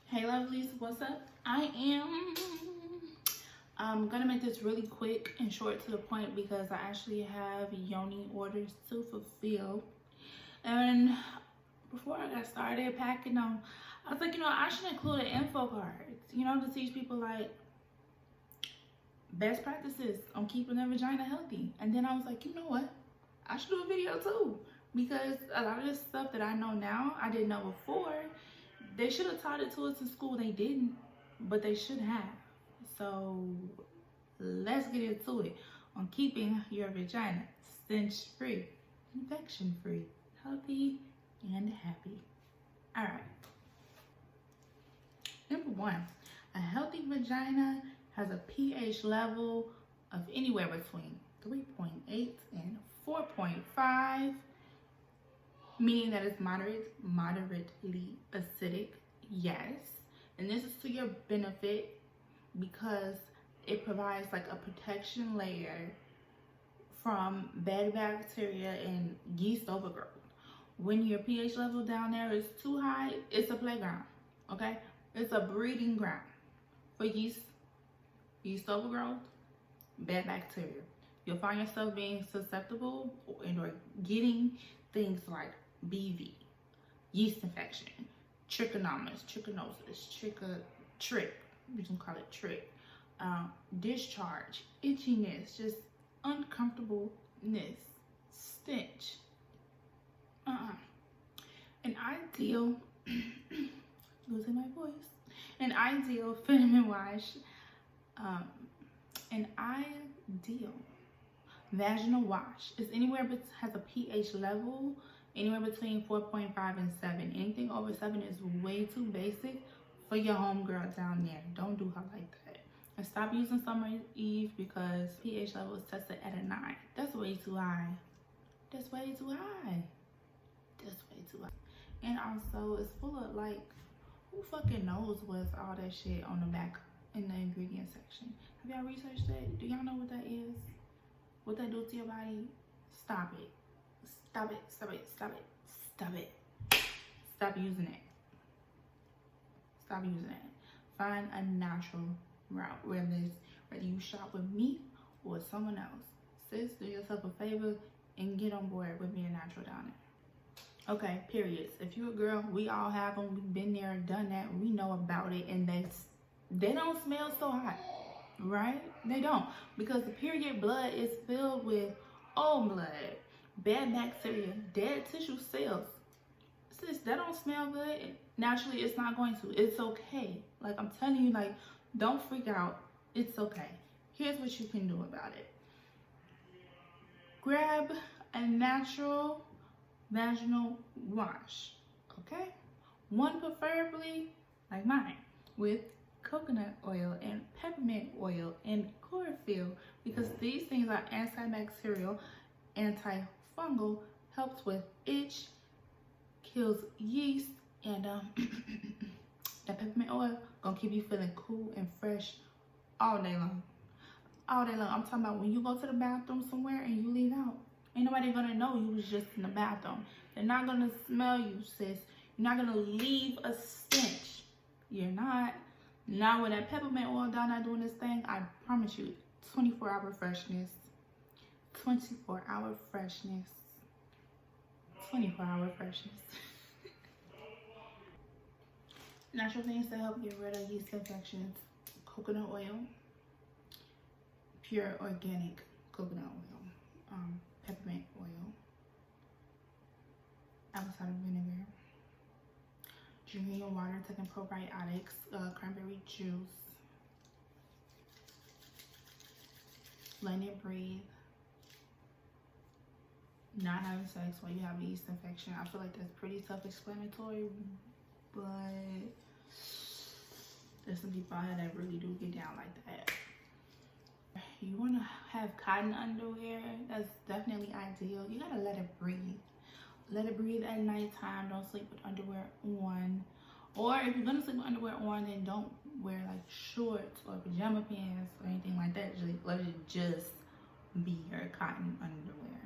Hey lovelies, what's up? I'm gonna make this really quick and short to the point because I actually have yoni orders to fulfill. And before I got started packing them, I was like, I should include an info card, to teach people like best practices on keeping their vagina healthy. And then I was like, you know what? I should do a video too, because a lot of this stuff that I know now, I didn't know before. They should have taught it to us in school. They didn't, but they should have. So let's get into it on keeping your vagina stench-free, infection-free, healthy, and happy. All right. Number one, a healthy vagina has a pH level of anywhere between 3.8 and 4.5. Meaning that it's moderately acidic, yes. And this is to your benefit because it provides like a protection layer from bad bacteria and yeast overgrowth. When your pH level down there is too high, it's a playground, okay? It's a breeding ground for yeast overgrowth, bad bacteria. You'll find yourself being susceptible or getting things like BV, yeast infection, trichomonas, we can call it trick, discharge, itchiness, just uncomfortableness, stench. An ideal, losing my voice, an ideal vitamin wash, an ideal vaginal wash is has a pH level anywhere between 4.5 and 7. Anything over 7 is way too basic for your homegirl down there. Don't do her like that. And stop using Summer Eve because pH level is tested at a 9. That's way too high. That's way too high. That's way too high. And also, it's full of like, who fucking knows what's all that shit on the back in the ingredient section? Have y'all researched that? Do y'all know what that is? What that do to your body? Stop it. Stop it, stop it, stop it, stop it. Stop using it. Stop using it. Find a natural route, whether you shop with me or someone else. Sis, do yourself a favor and get on board with being natural down there. Okay, periods. If you're a girl, we all have them. We've been there, done that. We know about it, and they don't smell so hot, right? They don't, because the period blood is filled with old blood, bad bacteria, dead tissue cells. Sis, that don't smell good. Naturally, it's not going to. It's okay. Like, I'm telling you, like, don't freak out. It's okay. Here's what you can do about it. Grab a natural vaginal wash, okay? One preferably, like mine, with coconut oil and peppermint oil and chlorophyll, because these things are antibacterial, antifungal, helps with itch, kills yeast, and that peppermint oil gonna keep you feeling cool and fresh all day long. All day long. I'm talking about when you go to the bathroom somewhere and you leave out. Ain't nobody gonna know you was just in the bathroom. They're not gonna smell you, sis. You're not gonna leave a stench. You're not. Now with that peppermint oil down there doing this thing, I promise you, 24-hour freshness. 24-hour freshness. 24-hour freshness. Natural things to help get rid of yeast infections. Coconut oil. Pure organic coconut oil. Peppermint oil. Apple cider vinegar. Drinking your water, taking probiotics, cranberry juice. Letting it breathe. Not having sex while you have a yeast infection. I feel like that's pretty self-explanatory, but there's some people out here that really do get down like that. You want to have cotton underwear. That's definitely ideal. You gotta let it breathe. Let it breathe at nighttime. Don't sleep with underwear on. Or if you're gonna sleep with underwear on, then don't wear like shorts or pajama pants or anything like that. Let it just be your cotton underwear.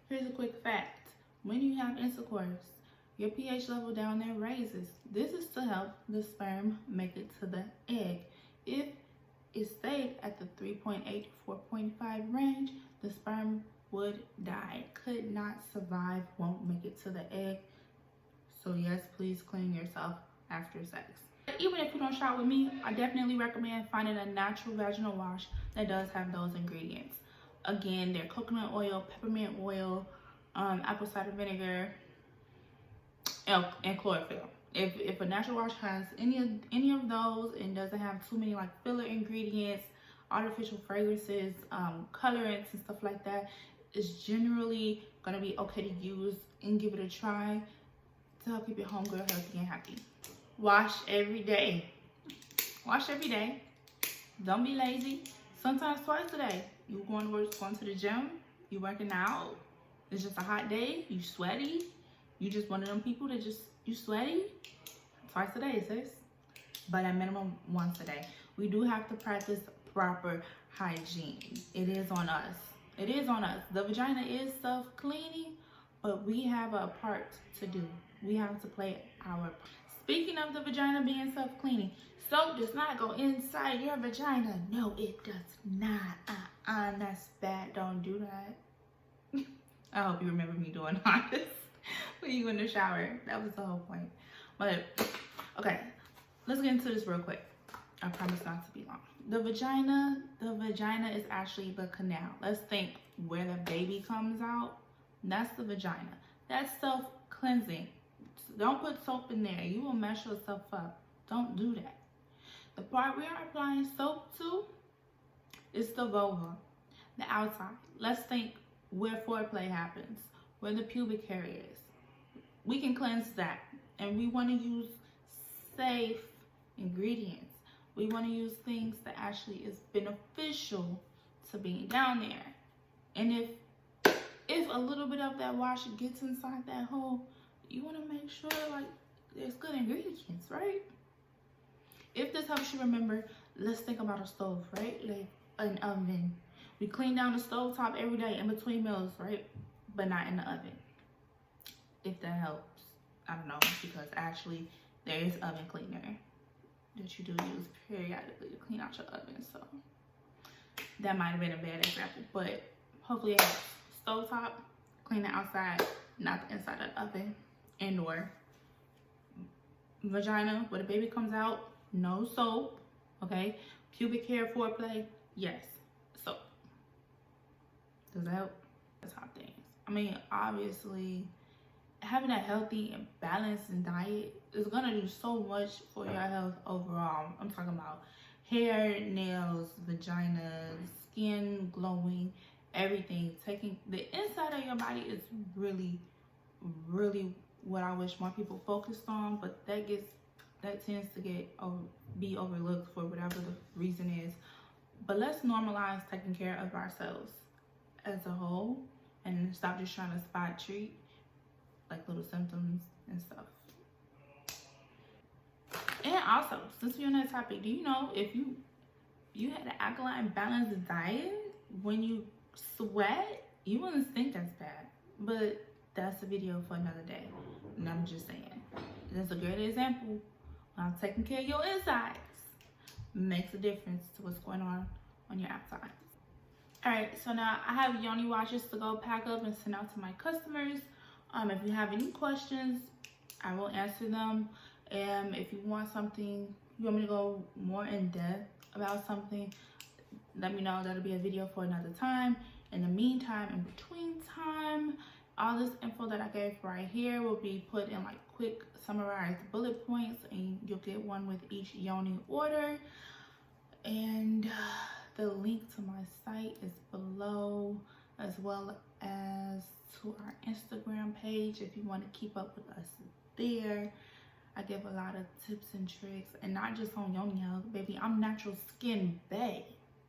Here's a quick fact. When you have intercourse, your pH level down there raises. This is to help the sperm make it to the egg. If it stayed at the 3.8 to 4.5 range, the sperm would die, could not survive, won't make it to the egg. So yes, please clean yourself after sex. Even if you don't shop with me, I definitely recommend finding a natural vaginal wash that does have those ingredients. Again, they're coconut oil, peppermint oil, apple cider vinegar, and chlorophyll. If a natural wash has any of those and doesn't have too many like filler ingredients, artificial fragrances, colorants and stuff like that, it's generally gonna be okay to use and give it a try to help keep your homegirl healthy and happy. Wash every day. Wash every day. Don't be lazy. Sometimes twice a day. You going to the gym, you working out, it's just a hot day, you sweaty, you just one of them people that you sweaty, twice a day, sis. But at minimum once a day. We do have to practice proper hygiene. It is on us. It is on us. The vagina is self-cleaning, but we have a part to do. We have to play our part. Speaking of the vagina being self-cleaning, soap does not go inside your vagina. No, it does not. That's bad. Don't do that. I hope you remember me doing all this when you in the shower. That was the whole point. But, okay, let's get into this real quick. I promise not to be long. The vagina is actually the canal. Let's think where the baby comes out. That's the vagina. That's self-cleansing. Don't put soap in there. You will mess yourself up. Don't do that. The part we are applying soap to is the vulva, the outside. Let's think where foreplay happens, where the pubic hair is. We can cleanse that. And we want to use safe ingredients. We want to use things that actually is beneficial to being down there. And if a little bit of that wash gets inside that hole, you want to make sure like there's good ingredients, right? If this helps you remember, let's think about a stove, right? Like an oven. We clean down the stove top every day in between meals, right? But not in the oven. If that helps. I don't know, because actually there is oven cleaner that you do use periodically to clean out your oven. So that might have been a bad example, but hopefully it helps. Stove top, clean the outside, not the inside of the oven. And/or vagina, where the baby comes out, no soap, okay? Pubic hair foreplay, yes, soap. Does that help? The top things. I mean, obviously, having a healthy and balanced diet is gonna do so much for your health overall. I'm talking about hair, nails, vagina, skin glowing, everything. Taking the inside of your body is really, really what I wish more people focused on, but that tends to be overlooked for whatever the reason is. But let's normalize taking care of ourselves as a whole and stop just trying to spot treat like little symptoms and stuff. And also, since we're on that topic, do you know if you had an alkaline balanced diet, when you sweat, you wouldn't think that's bad. But that's a video for another day. And I'm just saying, that's a great example. When I'm taking care of your insides, makes a difference to what's going on your outside. All right, so now I have yoni washes to go pack up and send out to my customers. If you have any questions, I will answer them. If you want something, you want me to go more in depth about something, let me know. That'll be a video for another time. In the meantime, in between time, all this info that I gave right here will be put in like quick summarized bullet points, and you'll get one with each yoni order. And the link to my site is below, as well as to our Instagram page if you want to keep up with us there. I give a lot of tips and tricks, and not just on yoni health, baby. I'm natural skin bae.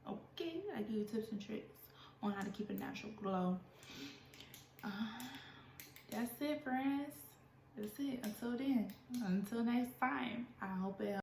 Okay, I give you tips and tricks on how to keep a natural glow. That's it, friends. That's it. Until then, until next time, I hope it helps.